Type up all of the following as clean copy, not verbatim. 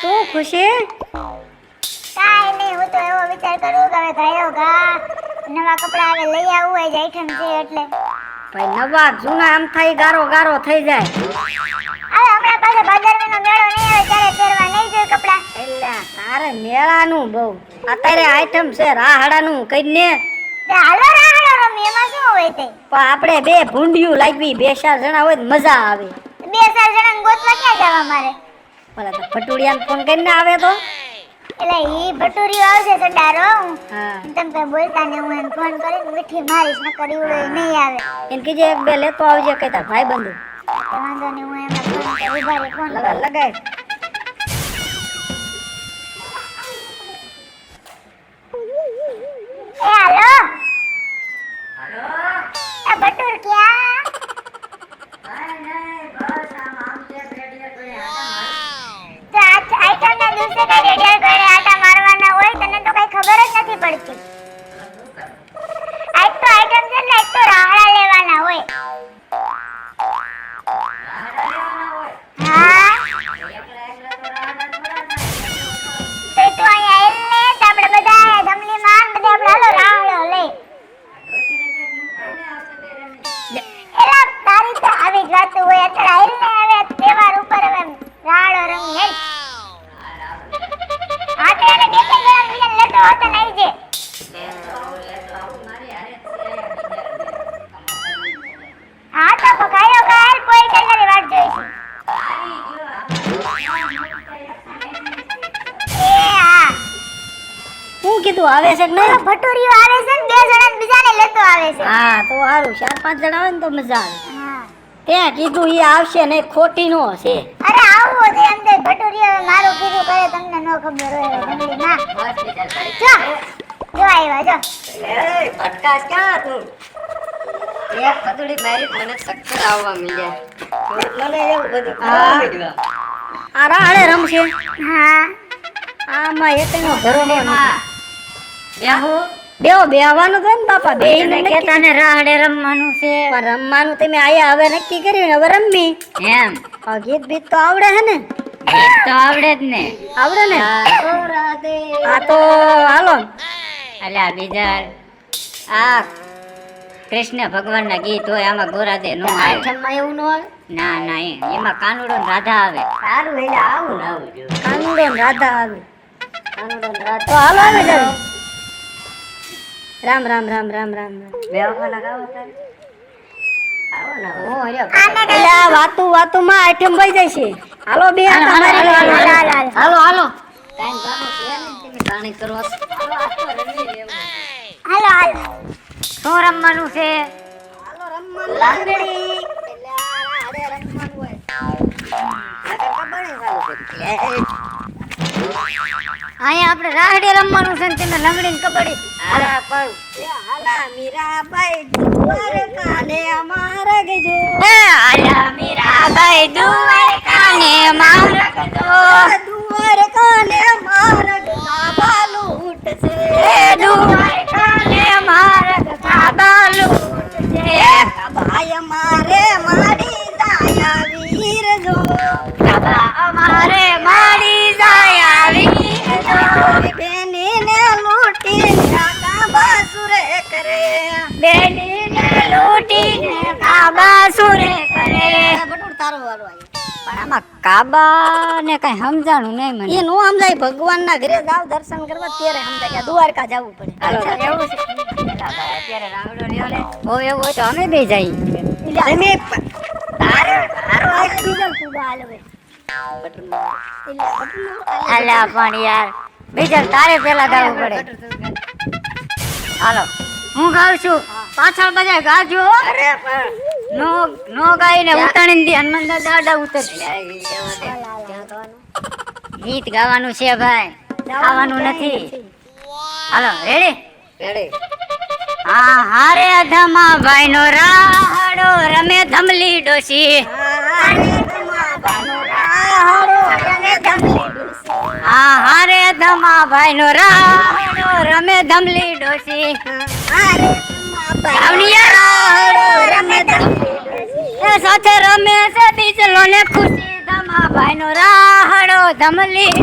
શું ખુશી? કાંઈ નહીં, હું તો એવો વિચાર કરું કે હવે ભાઈઓ નવા કપડા આવે લઈ આવવું હોય આઈટમ છે એટલે. ભાઈ નવા જૂના આમ થાય ગારો ગારો થઈ જાય. હવે હમણાં પાછો ભાદરવીનો મેળો નહીં આવે ત્યારે પહેરવા નહીં જોઈએ કપડા. એટલે તારે મેળાનું બહુ અત્યારે આઈટમ છે રાહડાનું કઈને. તે હાલો રાહડો રમી, એમાં શું હોય તે? પણ આપણે બે ભૂંડિયું લાગવી, 2-4 જણા હોય તો મજા આવે. 2-4 જણાને ગોતવા ક્યાં જવા મારે? ભલા તો ભટુડિયાને ફોન કરીને આવે તો. એટલે ઈ ભટુરીઓ આવશે સડારો. હા તમે કઈ બોલતા ને હું એને ફોન કરીને મીઠી મારીશ, નકર ઈવડો નહીં આવે. એને કીજે એક બે લેતો આવજે કહેતા ભાઈ બંધુ. વાંધો નહીં, હું એમને ફોન કરી ઉભા રહી ફોન લગાડ લગાડ. એ હાલો આ ભટુર ક્યાં? તો આ આઈટમના દિવસે કઈ રેડિયર કરે આટા મારવાના હોય, તને તો કઈ ખબર જ નથી પડતી. આજ તો આઈટમ છે ને, આજ તો રાહડા લેવાના હોય. હા તો તું અહીંયા આવીને તો આપણે બધા ધમલી માં બધા આપણે હાલો રાહડો લઈ. એલા તારી તો આવી જ વાતો હોય, અત્યારે આવીને હવે તહેવાર ઉપર હવે રાહડો રમી હેલ. હા તો એને બે ત્રણ જણા બીજાને લેતો હોતો ને આવી જાય. હા તો પકાયો કાલ કોઈ કઈ વાટ જોઈશું. એ હા શું કીધું આવે છે કે નહીં? ભટુરીઓ આવે છે ને, બે જણાને બીજાને લેતો આવે છે. હા તો સારું, 4-5 જણા આવે ને તો મજા આવે. હા ત્યાં કીધું એ આવશે ને ખોટી નો હશે. અરે આવું છે એમ તે ભટુરીઓ મારું કીધું કરે તમને ન ખબર હોય જંગલી ના. જો જો આવ્યા જો. પટકાશ ક્યાં તું? એક પતડી મારી મને ચક્કર આવવા મળ્યા. મને એવું બધું આ રાહડે રમશે. હા આમાં એકનો ઘરો ને બેહો બેહવાનું તો ને બાપા, બેહીને કેતા ને રાહડે રમવાનું છે. પણ રમવાનું તમે આયા હવે નક્કી કર્યું ને, હવે રમવી એમ. ગીત બીત તો આવડે હે ને? ગીત તો આવડે જ ને. આવડે ને? આ તો હાલો. અલ્યા બીજા આ કૃષ્ણ ભગવાન ના ગીત હોય, આમાં ગોરાદે નો આવે. આઠમમાં એવું ન આવે. ના ના એમાં કાનુડો ને રાધા આવે. સારું એટલે આવું ને આવું જો. કાનુડો ને રાધા આવે. કાનુડો ને રાધા તો હાલો આવે જાવ. રામ રામ રામ રામ રામ રામ. બેવવાના ગાવો તારે. આવો ને ઓ રે. એટલે આ વાતું માં આઈટમ વઈ જાય છે. હાલો બે તમારી હાલો હાલો. ટાઈમ ગાનો છે ને, તમે કાણી કરો. હાલો હાલો શું રમવાનું છે? હાલો રમવાનું લાગડી. એટલે આ રાહડે રમવાનું હોય. આ તો કબડે ચાલુ કરી. અહીંયા આપણે રાહડે રમવાનું છે ને તમે લંગડી કબડ્ડી. હાલા પણ હાલા મીરાબાઈ દ્વારકા ને અમારા ગજો. આલા મીરાબાઈ દ્વારકા ને માર્ગ દો. દ્વારકા ને માર્ગ કાબા લૂટશે. દ્વારકા ને માર્ગ કાબા લૂટશે. કાબાય મારે મારી દયા વીર જો. કાબા અમારે મારી દયા વીર જો. બેનીને લૂટીને કાબા સુરે કરે. બેનીને લૂટીને કાબા સુરે કરે. બટુર તારો વારો આવ્યો. પણ આમાં કાબા ને કઈ સમજાણું નહીં મને. એ નો સમજાય, ભગવાન ના ઘરે જાવ દર્શન કરવા ત્યારે સમજાય કે દ્વારકા જવું પડે. એવું છે. અત્યારે રાવડો રહ્યો ને બહુ એવું હોય તો અમે બે જઈએ. તમે તારો આ બીજો તું હાલો બે. અલ્યા પણ યાર બીજા તારે પેલા ગાવું પડે. હાલો હું ગાઉં છું, પાછળ બધા ગાજો. અરે પણ નો ગાઈને ઉતાણી દે. હનુમાન દાદા ઉતરશે. ગીત ગાવાનું છે ભાઈ, ગાવાનું નથી. હાલો રેડી? રેડી. હા હારે ધમા ભાઈ નો રાહડો રમે ધમલી ડોસી. હા હારે ધમા ભાઈ નો રાહડો રમે ધમલી ડોસી. સાથે રમે છે બીજલો ને ખુશી ધમા ભાઈ નો રાહડો ધમલી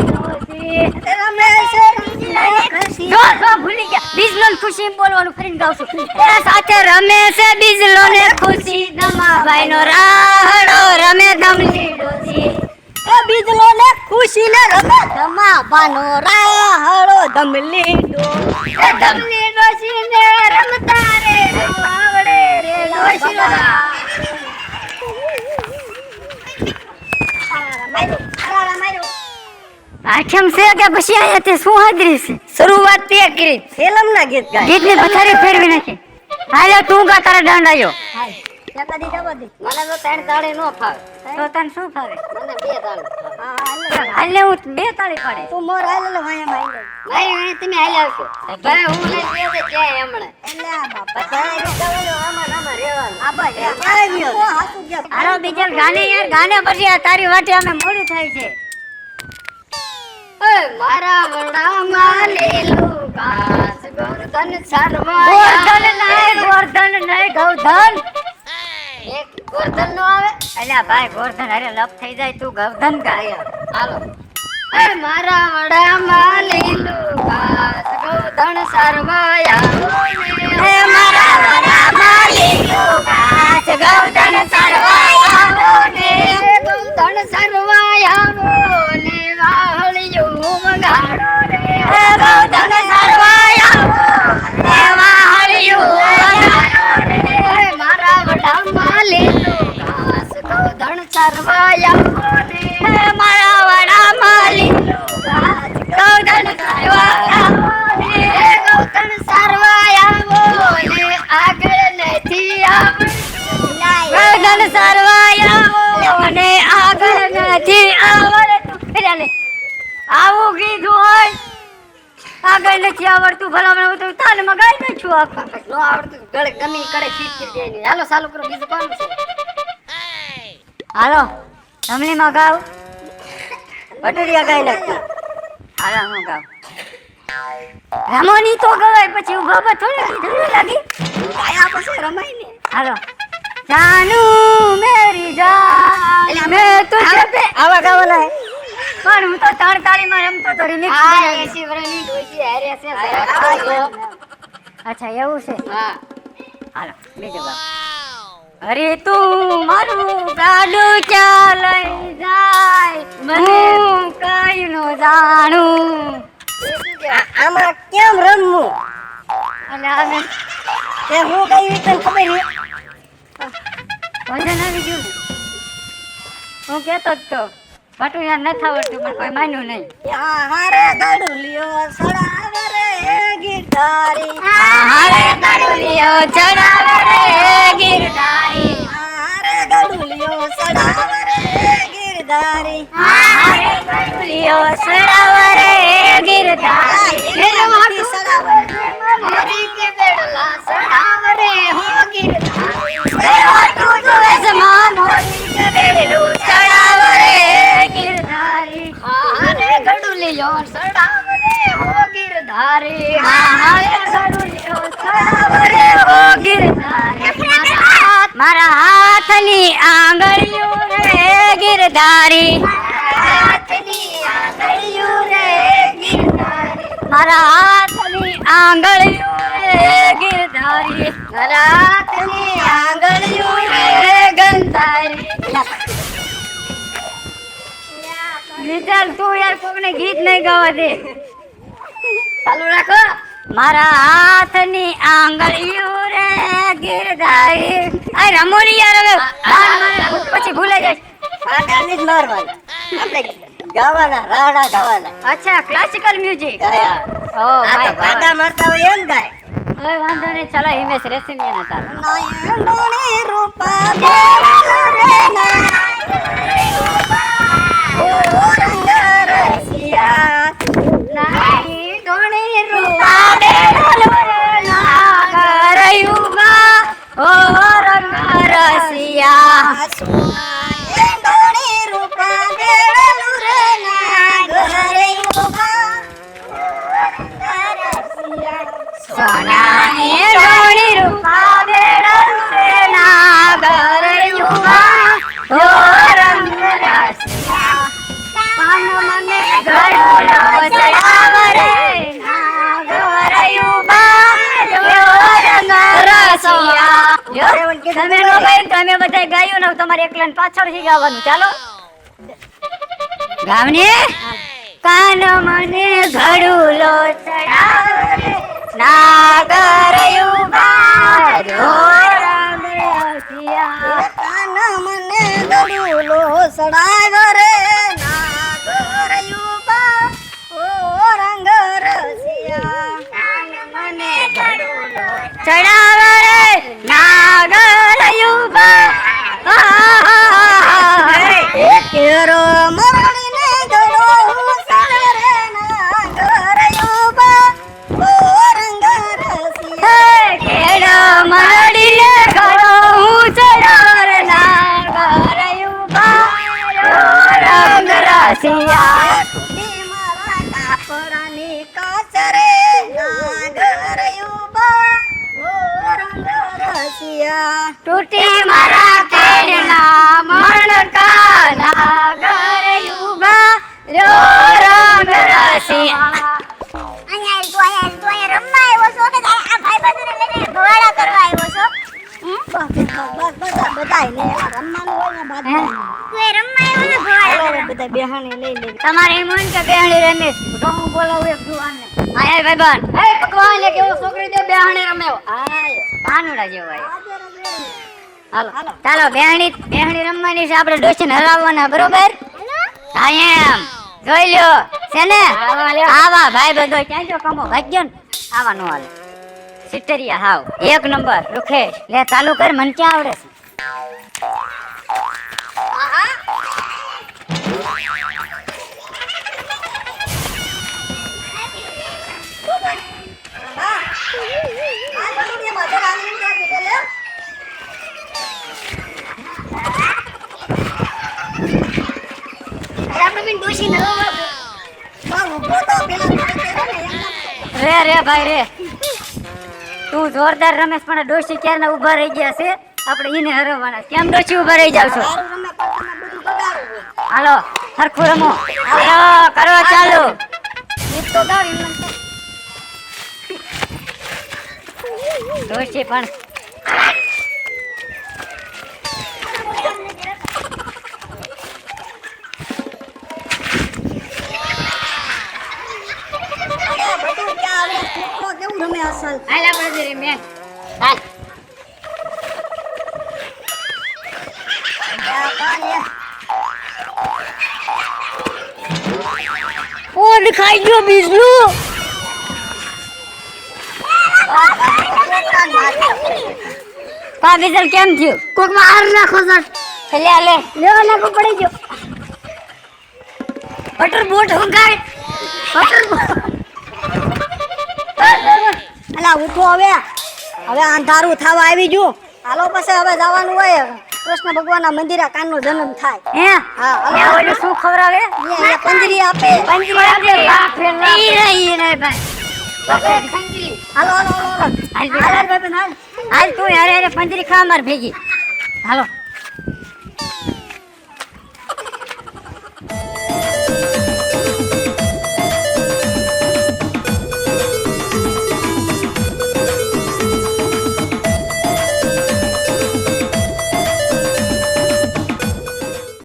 ભૂલી ગયા બીજલો ને ખુશી બોલવાનું ફરીને ગાઉં છું સાથે રમે છે બીજલો ને ખુશી ધમા ભાઈ નો રાહડો રમે ધમલી ડોસી બીજલો ને ખુશી ને રમે ધમા ભાનો રાહડો ધમલી ધમલી ડોસી ને રમતા રે આવડે રે ડોસી આઠમ છે કે પછી આયા તે શું હાજરી છે શરૂઆત તે કરી ફિલ્મ ના ગીત ગાય ગીત ની પથારી ફેરવી નાખી હાલે તું ગા તારા દંડ આયો હાય જતા દી જવા દે મને તો ત્રણ તાળી નો ફાવે તો તને શું ફાવે મને બે તાળી હાલે હું બે તાળી પડે તું મોર હાલે લે વાયા ભાઈ તમે હાલે આવશો ભાઈ હું ને દે કે હમણે એટલે આ બાપા તારે જવાનો આમાં રહેવાનું આ ભાઈ આવ્યો હાથું ગયા હાલો બીજલ ગાને યાર ગાને પછી આ તારી વાટે અમે મોડું થાય છે મારા વડામાં લીલું ઘાસ ગોરધન શર્મા ગોરધન નહીં ગૌધન એક ગોરધન નો આવે અલ્યા ભાઈ ગોરધન અરે લપ થઈ જાય તું ગૌધન ગાય હાલો મારા વડામાં લીલું ઘાસ ગોરધન શર્માયા મારા વડામાં લીલું ઘાસ ગોરધન શર્માયા ગોરધન શર્માયા આવું કીધું હોય આગળ નથી આવડતું ભલામણ તો તાલે મગાઈ નાખ્યું આખું નો આવડતું ગળે ગમી કરે ફીટ કરી દે ની હાલો ચાલુ કરો બીજું કોણ છે હાલો ધમલી માં ગાવ બટુરિયા ગાઈ નાખ્યું હાલો હું ગાવ રમોની તો ગવાય પછી ઉભા ઉભા થોડી ધમલી લાગી આયા પછી રમાય ને હાલો જાનુ મેરી જાન મેં તુझे पे આવા ગાવલા હે પણ હું તો ત્રણ તાળીમાં રમતો તો રિમિક્સ એસી વરની ડોસી હારે છે અચ્છા એવું છે હા હાલો બીજો ગાવ અરે તું મારું ગાડું ચાલઈ જાય મને કઈ નો જાણું આમાં કેમ રમવું અને હવે તે હું કઈ રીતે ખબર છે વજન આવી ગયું હું કેતો જ તો બટું યાર નથી આવડતું પણ કોઈ માન્યું નહીં હારે ગડુલિયો સડાવે રે ગિરધારી હારે ગડુલિયો ચડાવે રે ગિરધારી હારે ગડુલિયો સડાવે રે ગિરધારી હારે ગડુલિયો સડાવે રે ગિરધારી મેલવાકી સડાવે મારી કે બેડલા સડાવે રે હો ગિરધારી સેવા તું જોવે સમાન હોતી કે બેડલું સડાવે રે ગિરધારી હારે ગડુલિયો સડાવે રે હો ગિરધારી હારે ગડુલિયો સડાવે રે હો ગિરધારી મારા હાથની આંગળીઓ રે ગિરધારી હાથની આંગળીઓ રે ગિરધારી મારા હાથની આંગળીઓ રે ગિરધારી મારા હાથની આંગળીઓ રે ગંધારી વિચાર તું યાર કોકને ગીત નહીં ગાવા દે ચાલુ રાખો મારા હાથની આંગળીઓ રે ગિરધારી આ રમોની યાર હવે પછી ભૂલાઈ જાય પાડાની જ મારવાના આપણે ગાવાના રાડા ગાવાના અચ્છા ક્લાસિકલ મ્યુઝિક ઓ ભાઈ પાડા મારતા હોય એમ ગાય હવે વાંધો નહીં ચાલો હિમેશ રેશમિયાના તાર નયનોની રૂપા બેલા રે Yeah. તમે નો ગાયું તમે બધા ગાયું ને તમારે એકલાને પાછળથી ગાવાનું ચાલો ગાવને કાન મને ઘડુલો ચડાવે નાગર યુબા કાન મને ગળુલો સડાવ્યો રે નાગર યુબા ઓ રંગ રસિયા કાન મને ગળુલો ચડાવે રે નાગર યુબા કેરો મરણીને ગળો સડરે નાગર યુબા ઓ રંગ રસિયા કેડો મરડીને ઘડો હું ચડાવે નાગર યુબા રંગ રસિયા તૂટી મારા કાપડાની કાચ રે નાગર યુબા ઓ રંગ રસિયા તૂટી મારા કેડના મણકા નાગર યુબા રંગ રસિયા અહીંયા રમવા આવ્યો છો કે આ ભાઈબંધોને લઈને ભવાડા કરવા આવ્યો છો બધાય લે રમવાનું હોય ને બાદ તું એ રમવા આવ્યો ને ભવાડા કરવા બધા બેહાને લઈ લે તમારે એમ હોય ને કે બેહાણી રમેશ તો હું બોલાવું એક જુવાનને આય ભાઈબંધ હે પકવાન લે કેવો છોકરી દે બેહાણી રમેવ આય કાનુડા જેવો આય હાલો ચાલો બેહાણી રમવાની છે આપણે ડોશીને હરાવવાના બરોબર હા એમ જોઈ લ્યો છે ને આવા ભાઈ બધો ક્યાં જો કમો ભાગ્યો ને આવા નો હાલે સિટરિયા હાવ એક નંબર રૂખેશ લે ચાલુ કર મને ક્યાં આવડે છે રે ભાઈ રે તું જોરદાર રમેશ પણ ડોશી ક્યારના ઊભા રહી ગયા છે આપણે ઈને હરવવાના કેમ ડોશી ઊભા રહી જાવ છો હાલો સરખું રમો હાલો કરો ચાલુ ડોશી પણ કેવું રમે અસલ હાલા પડે રે મેં હાલ ઓ દેખાઈ ગયો બીજલું પા બીજલ કેમ થયું કોક માં હાર નાખો સર લે લે લેવા નાખો પડી ગયો બટર બોટ હંગાય બટર અલા ઉઠો હવે અંધારું થવા આવી ગયું હાલો પછી હવે જવાનું હોય કૃષ્ણ ભગવાનના મંદિરે કાનનો જન્મ થાય હે હા લે ઓલી શું ખવરાવે અહીંયા પંજરી આપે પંજરી આપે બાપ ફેરલા ઈ નહીં ભાઈ હાલો હાલો હાલો હાલ હાલ ભાઈ હાલ હાલ તું યારે યારે પંજરી ખા માર ભેગી હાલો